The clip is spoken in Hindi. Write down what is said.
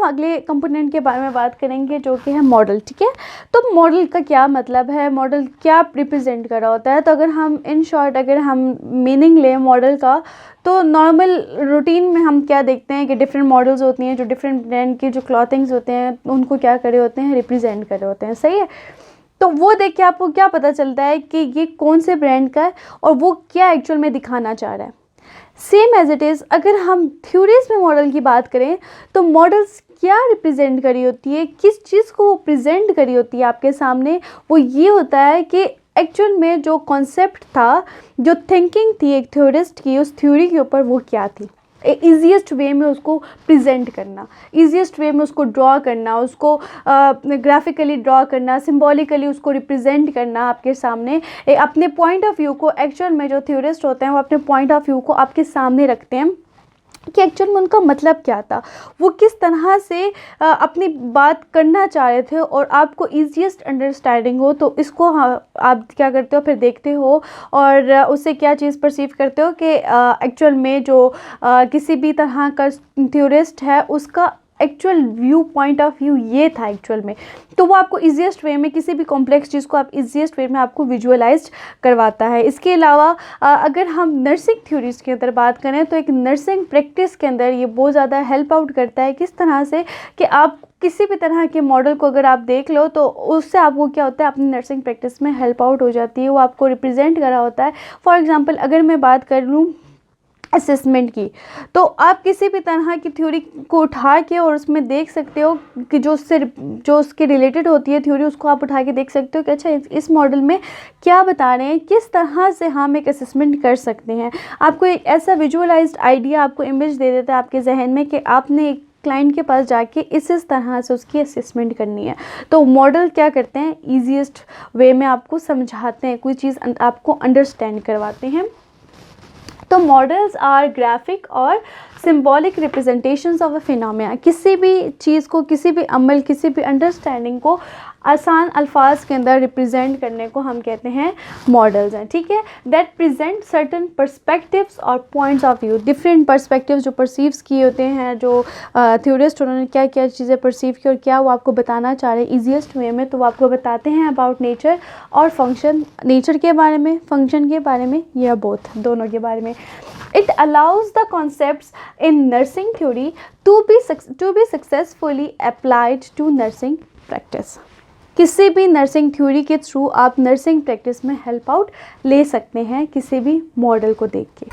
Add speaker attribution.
Speaker 1: हम अगले कंपोनेंट के बारे में बात करेंगे जो कि है मॉडल, ठीक है। तो मॉडल का क्या मतलब है, मॉडल क्या रिप्रेजेंट कर रहा होता है। तो अगर हम इन शॉर्ट अगर हम मीनिंग लें मॉडल का, तो नॉर्मल रूटीन में हम क्या देखते हैं कि डिफरेंट मॉडल्स होती हैं जो डिफरेंट ब्रांड की जो क्लॉथिंग्स होते हैं उनको क्या करे होते हैं, रिप्रेजेंट करे होते हैं, सही है। तो वो देख के आपको क्या पता चलता है कि ये कौन से ब्रांड का है और वो क्या एक्चुअल में दिखाना चाह रहा है। सेम एज इट इज़ अगर हम थ्योरीज में मॉडल की बात करें तो मॉडल्स क्या रिप्रेजेंट करी होती है, किस चीज़ को वो प्रेजेंट करी होती है आपके सामने, वो ये होता है कि एक्चुअल में जो कॉन्सेप्ट था, जो थिंकिंग थी एक थ्योरिस्ट की, उस थ्योरी के ऊपर वो क्या थी, ईजीएस्ट वे में उसको प्रेजेंट करना, ईजीएस्ट वे में उसको ड्रॉ करना, उसको ग्राफिकली ड्रॉ करना, सिंबॉलिकली उसको रिप्रेजेंट करना आपके सामने। अपने पॉइंट ऑफ व्यू को एक्चुअल में जो थ्योरिस्ट होते हैं वो अपने पॉइंट ऑफ व्यू को आपके सामने रखते हैं कि एक्चुअल में उनका मतलब क्या था, वो किस तरह से अपनी बात करना चाह रहे थे और आपको ईजीएस्ट अंडरस्टैंडिंग हो। तो इसको आप क्या करते हो, फिर देखते हो और उससे क्या चीज़ परसीव करते हो कि एक्चुअल में जो किसी भी तरह का थ्योरिस्ट है उसका actual view point of view ये था एक्चुअल में। तो वो आपको ईजीएस्ट वे में किसी भी कॉम्प्लेक्स चीज़ को आप ईजीएस्ट वे में आपको विजुअलाइज करवाता है। इसके अलावा अगर हम नर्सिंग थ्योरीज के अंदर बात करें तो एक नर्सिंग प्रैक्टिस के अंदर ये बहुत ज़्यादा हेल्प आउट करता है, किस तरह से कि आप किसी भी तरह के मॉडल को अगर आप देख लो तो उससे आपको क्या होता है, अपनी नर्सिंग प्रैक्टिस में हेल्प आउट हो जाती है, वो आपको रिप्रेजेंट करा होता है। फॉर एग्ज़ाम्पल अगर मैं बात कर लूँ असेसमेंट की, तो आप किसी भी तरह की थ्योरी को उठा के और उसमें देख सकते हो कि जो उसके रिलेटेड होती है थ्योरी, उसको आप उठा के देख सकते हो कि अच्छा इस मॉडल में क्या बता रहे हैं, किस तरह से हम एक असेसमेंट कर सकते हैं। आपको एक ऐसा विजुअलाइज्ड आइडिया, आपको इमेज दे देता है आपके जहन में कि आपने एक क्लाइंट के पास जाके इस तरह से उसकी असेसमेंट करनी है। तो मॉडल क्या करते हैं, ईजीएस्ट वे में आपको समझाते हैं, कोई चीज़ आपको अंडरस्टैंड करवाते हैं। तो मॉडल्स आर ग्राफिक और symbolic representations of a phenomena. किसी भी चीज़ को, किसी भी अमल, किसी भी अंडरस्टैंडिंग को आसान अल्फाज के अंदर रिप्रेजेंट करने को हम कहते हैं मॉडल्स हैं, ठीक है। दैट प्रेजेंट सर्टन पर्सपेक्टिव्स और points of view, different perspectives जो परसीव्स किए होते हैं, जो थ्योरिस्ट उन्होंने क्या क्या चीज़ें परसीव की और क्या वो आपको बताना चाह रहे हैं ईजीएस्ट वे में, तो वो आपको बताते हैं अबाउट नेचर और फंक्शन, नेचर के बारे में, फंक्शन के बारे में, या बोथ, दोनों के बारे में। It allows the concepts in nursing theory to be successfully applied to nursing practice. किसी भी नर्सिंग थ्योरी के थ्रू आप नर्सिंग प्रैक्टिस में हेल्प आउट ले सकते हैं किसी भी मॉडल को देख के।